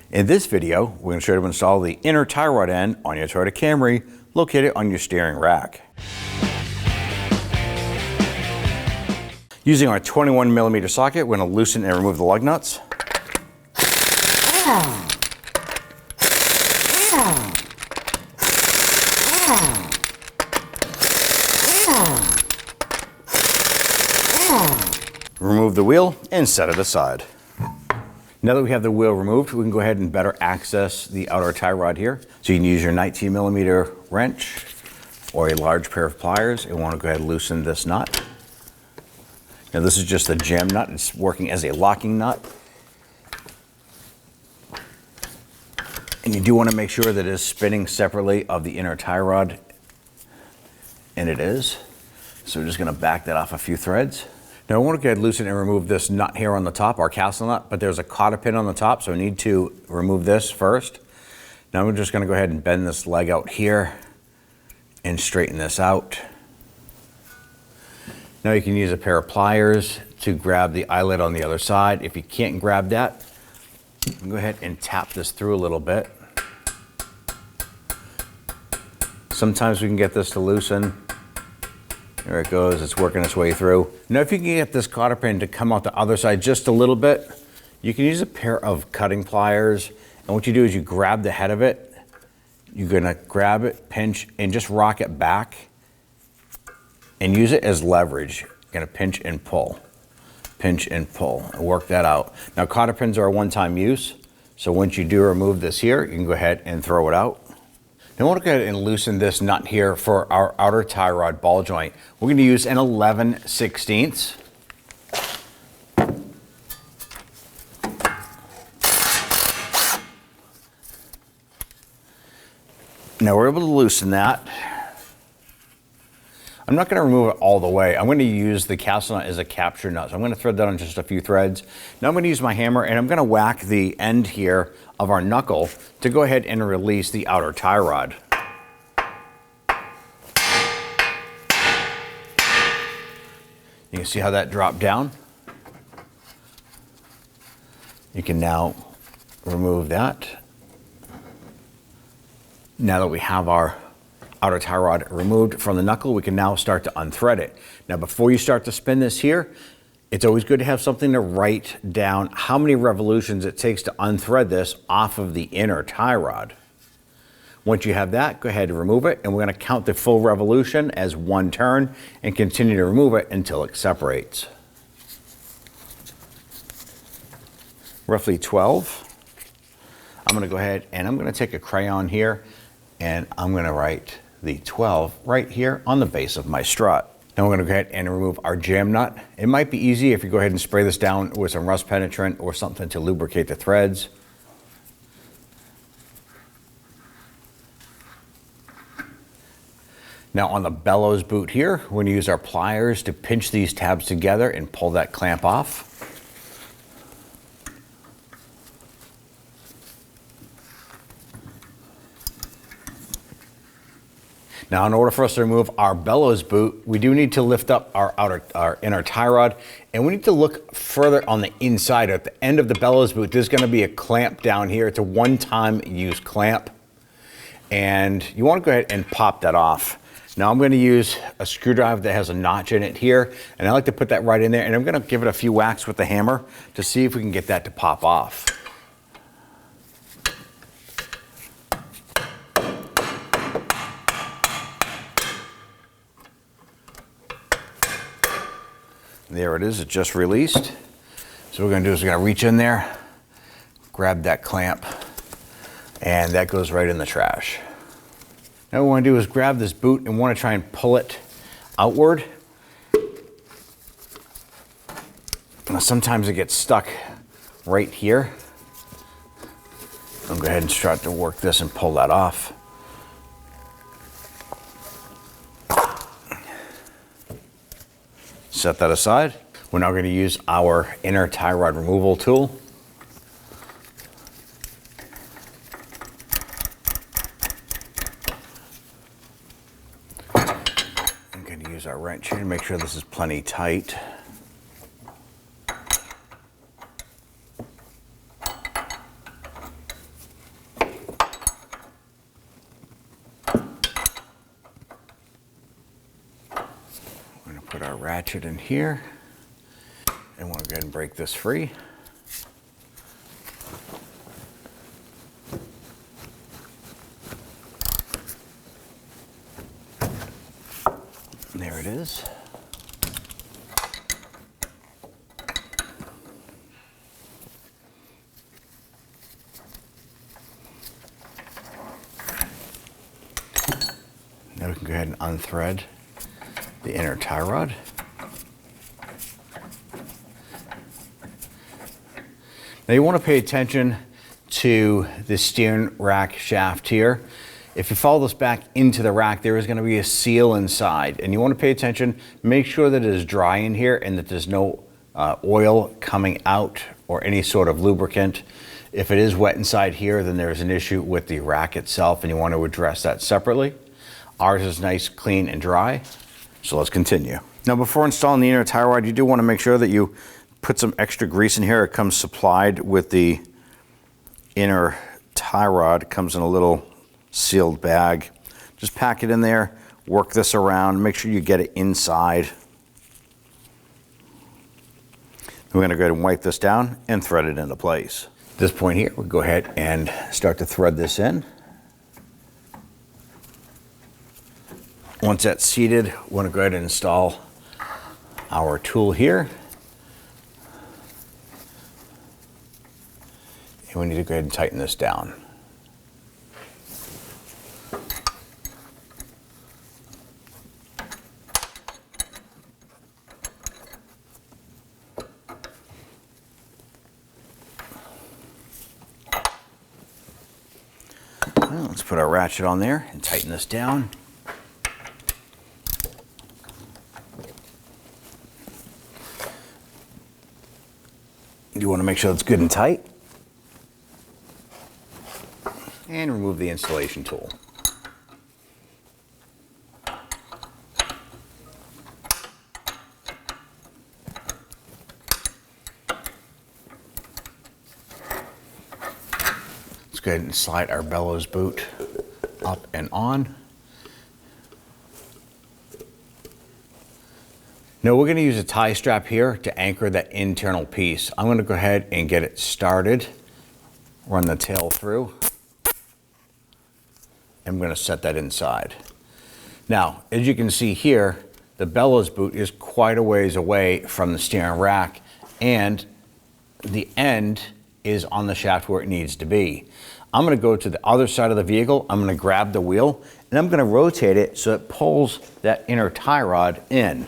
In this video, we're going to show you how to install the inner tie rod end on your Toyota Camry located on your steering rack. Using our 21mm socket, we're going to loosen and remove the lug nuts. Remove the wheel and set it aside. Now that we have the wheel removed, we can go ahead and better access the outer tie rod here. So you can use your 19mm wrench or a large pair of pliers and want to go ahead and loosen this nut. Now this is just a jam nut. It's working as a locking nut. And you do want to make sure that it is spinning separately of the inner tie rod. And it is. So we're just going to back that off a few threads. Now I want to go ahead and loosen and remove this nut here on the top, our castle nut, but there's a cotter pin on the top, so I need to remove this first. Now I'm just going to go ahead and bend this leg out here and straighten this out. Now you can use a pair of pliers to grab the eyelet on the other side. If you can't grab that, you can go ahead and tap this through a little bit. Sometimes we can get this to loosen. There it goes, it's working its way through. Now if you can get this cotter pin to come out the other side just a little bit, you can use a pair of cutting pliers. And what you do is you grab the head of it, you're gonna grab it, pinch, and just rock it back and use it as leverage. You're gonna pinch and pull and work that out. Now cotter pins are a one-time use, so once you do remove this here, you can go ahead and throw it out. Now I want to go ahead and loosen this nut here for our outer tie rod ball joint. We're going to use an 11/16. Now we're able to loosen that. I'm not going to remove it all the way. I'm going to use the castle nut as a capture nut. So I'm going to thread that on just a few threads. Now I'm going to use my hammer and I'm going to whack the end here of our knuckle to go ahead and release the outer tie rod. You can see how that dropped down. You can now remove that. Now that we have our outer tie rod removed from the knuckle, we can now start to unthread it. Now before you start to spin this here, it's always good to have something to write down how many revolutions it takes to unthread this off of the inner tie rod. Once you have that, go ahead and remove it, and we're going to count the full revolution as one turn and continue to remove it until it separates. Roughly 12. I'm going to go ahead and I'm going to take a crayon here and I'm going to write the 12 right here on the base of my strut. Now we're going to go ahead and remove our jam nut. It might be easy if you go ahead and spray this down with some rust penetrant or something to lubricate the threads. Now on the bellows boot here, we're going to use our pliers to pinch these tabs together and pull that clamp off. Now in order for us to remove our bellows boot, we do need to lift up our inner tie rod, and we need to look further on the inside. At the end of the bellows boot, there's going to be a clamp down here. It's a one-time use clamp, and you want to go ahead and pop that off. Now I'm going to use a screwdriver that has a notch in it here, and I like to put that right in there, and I'm going to give it a few whacks with the hammer to see if we can get that to pop off. There it is, it just released. So what we're going to do is we're going to reach in there, grab that clamp, and that goes right in the trash. Now what we want to do is grab this boot and want to try and pull it outward. Now sometimes it gets stuck right here. I'll go ahead and start to work this and pull that off. Set that aside. We're now going to use our inner tie rod removal tool. I'm going to use our wrench here to make sure this is plenty tight. put our ratchet in here, and we'll go ahead and break this free. There it is. Now we can go ahead and unthread the inner tie rod. Now you want to pay attention to the steering rack shaft here. If you follow this back into the rack, there is going to be a seal inside, and you want to pay attention, make sure that it is dry in here and that there's no oil coming out or any sort of lubricant. If it is wet inside here, then there's an issue with the rack itself, and you want to address that separately. Ours is nice, clean, and dry. So let's continue. Now, before installing the inner tie rod, you do want to make sure that you put some extra grease in here. It comes supplied with the inner tie rod. It comes in a little sealed bag. Just pack it in there, work this around, make sure you get it inside. We're going to go ahead and wipe this down and thread it into place. At this point here, we'll go ahead and start to thread this in. Once that's seated, we want to go ahead and install our tool here. And we need to go ahead and tighten this down. Well, let's put our ratchet on there and tighten this down. You want to make sure it's good and tight. And remove the installation tool. Let's go ahead and slide our bellows boot up and on. Now we're going to use a tie strap here to anchor that internal piece. I'm going to go ahead and get it started, run the tail through. I'm going to set that inside. Now, as you can see here, the bellows boot is quite a ways away from the steering rack, and the end is on the shaft where it needs to be. I'm going to go to the other side of the vehicle. I'm going to grab the wheel, and I'm going to rotate it so it pulls that inner tie rod in.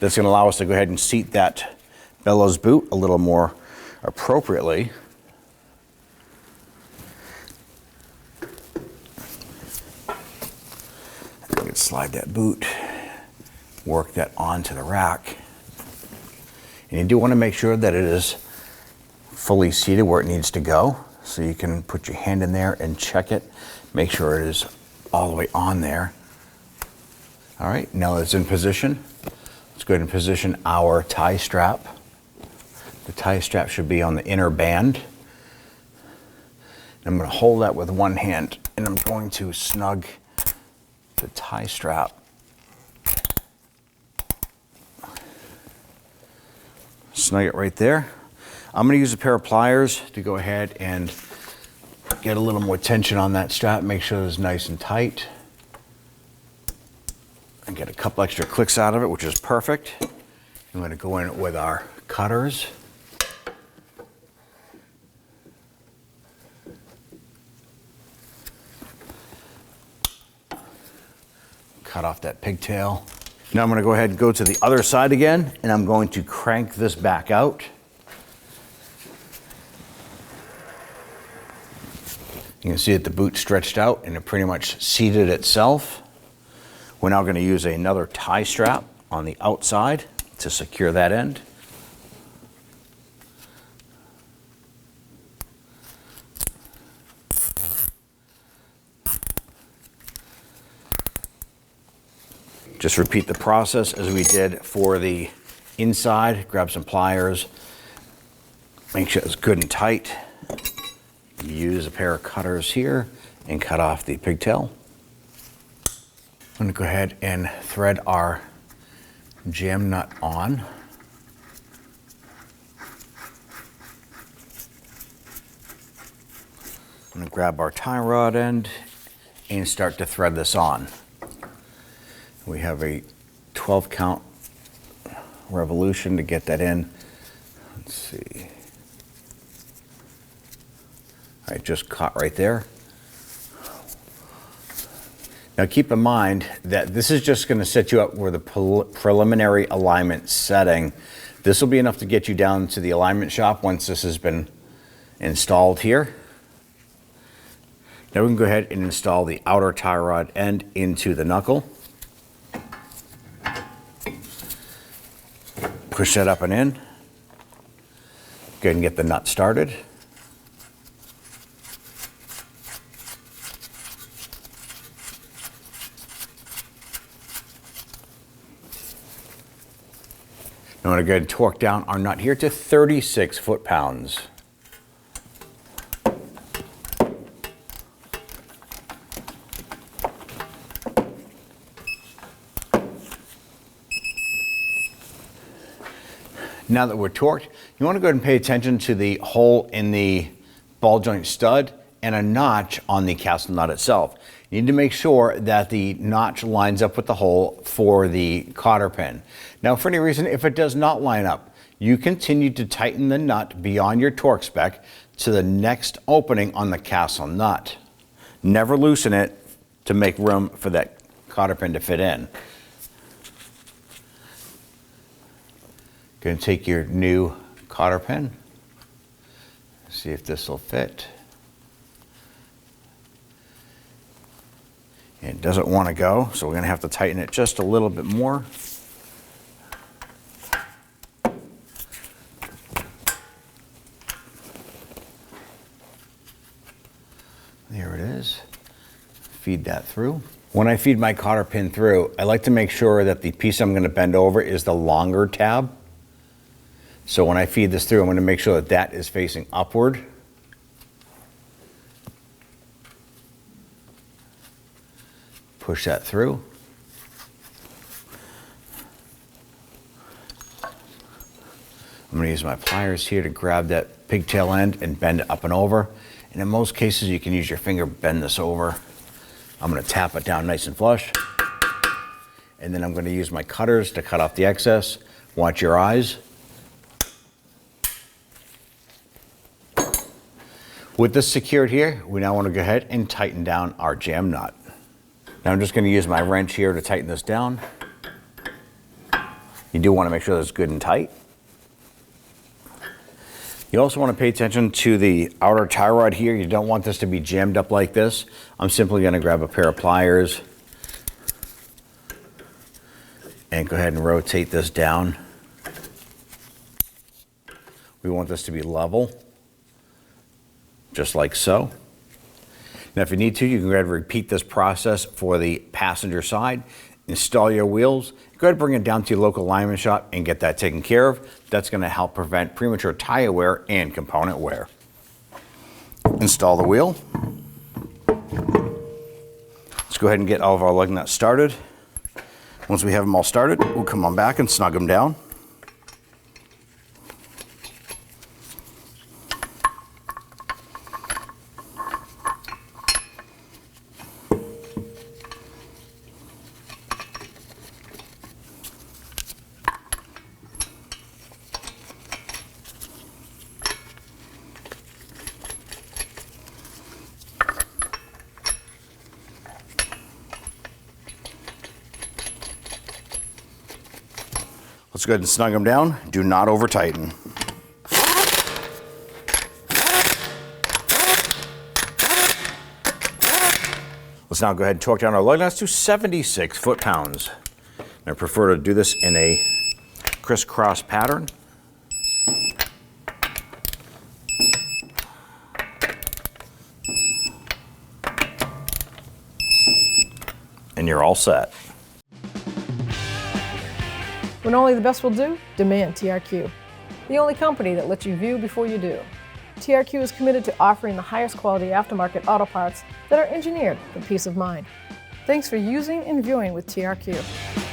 That's going to allow us to go ahead and seat that bellows boot a little more appropriately. We can slide that boot, work that onto the rack. And you do want to make sure that it is fully seated where it needs to go. So you can put your hand in there and check it. Make sure it is all the way on there. All right, now it's in position. Let's go ahead and position our tie strap. The tie strap should be on the inner band. I'm going to hold that with one hand, and I'm going to snug the tie strap. Snug it right there. I'm going to use a pair of pliers to go ahead and get a little more tension on that strap. Make sure it's nice and tight. And get a couple extra clicks out of it, which is perfect. I'm going to go in with our cutters. Cut off that pigtail. Now I'm going to go ahead and go to the other side again, and I'm going to crank this back out. You can see that the boot stretched out and it pretty much seated itself. We're now going to use another tie strap on the outside to secure that end. Just repeat the process as we did for the inside. Grab some pliers, make sure it's good and tight. Use a pair of cutters here and cut off the pigtail. I'm going to go ahead and thread our jam nut on. I'm going to grab our tie rod end and start to thread this on. We have a 12 count revolution to get that in. Let's see. All right, just caught right there. Now keep in mind that this is just going to set you up where the preliminary alignment setting. This will be enough to get you down to the alignment shop once this has been installed here. Now we can go ahead and install the outer tie rod end into the knuckle. Push that up and in. Go ahead and get the nut started. Now I'm going to go ahead and torque down our nut here to 36 foot-pounds. Now that we're torqued, you want to go ahead and pay attention to the hole in the ball joint stud and a notch on the castle nut itself. You need to make sure that the notch lines up with the hole for the cotter pin. Now, for any reason, if it does not line up, you continue to tighten the nut beyond your torque spec to the next opening on the castle nut. Never loosen it to make room for that cotter pin to fit in. Going to take your new cotter pin, see if this will fit. It doesn't want to go, so we're going to have to tighten it just a little bit more. There it is. Feed that through. When I feed my cotter pin through, I like to make sure that the piece I'm going to bend over is the longer tab. So when I feed this through, I'm going to make sure that that is facing upward. Push that through. I'm going to use my pliers here to grab that pigtail end and bend it up and over. And in most cases, you can use your finger, bend this over. I'm going to tap it down nice and flush. And then I'm going to use my cutters to cut off the excess. Watch your eyes. With this secured here, we now want to go ahead and tighten down our jam nut. Now I'm just going to use my wrench here to tighten this down. You do want to make sure that it's good and tight. You also want to pay attention to the outer tie rod here. You don't want this to be jammed up like this. I'm simply going to grab a pair of pliers and go ahead and rotate this down. We want this to be level, just like so. Now if you need to, you can go ahead and repeat this process for the passenger side. Install your wheels, go ahead and bring it down to your local alignment shop and get that taken care of. That's going to help prevent premature tire wear and component wear. Install the wheel. Let's go ahead and get all of our lug nuts started. Once we have them all started, we'll come on back and snug them down. Let's go ahead and snug them down. Do not over tighten. Let's now go ahead and torque down our lug nuts to 76 foot-pounds. I prefer to do this in a crisscross pattern. And you're all set. When only the best will do, demand TRQ. The only company that lets you view before you do. TRQ is committed to offering the highest quality aftermarket auto parts that are engineered for peace of mind. Thanks for using and viewing with TRQ.